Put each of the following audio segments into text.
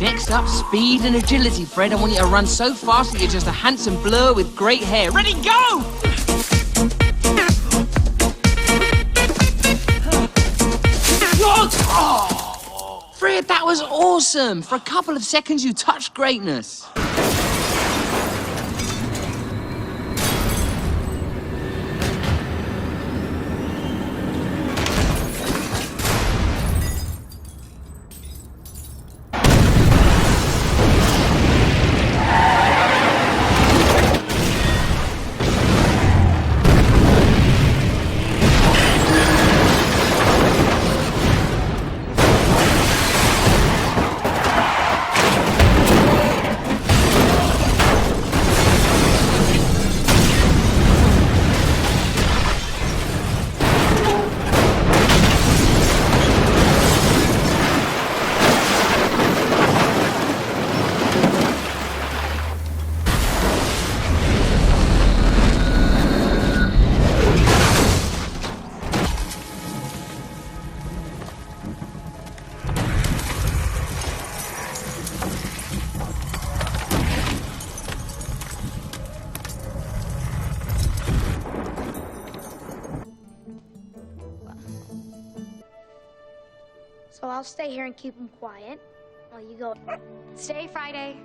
Next up, speed and agility, Fred. I want you to run so fast that you're just a handsome blur with great hair. Ready, go! Oh, Fred, that was awesome. For a couple of seconds, you touched greatness. So I'll stay here and keep him quiet while you go. Stay, Friday.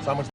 Someone's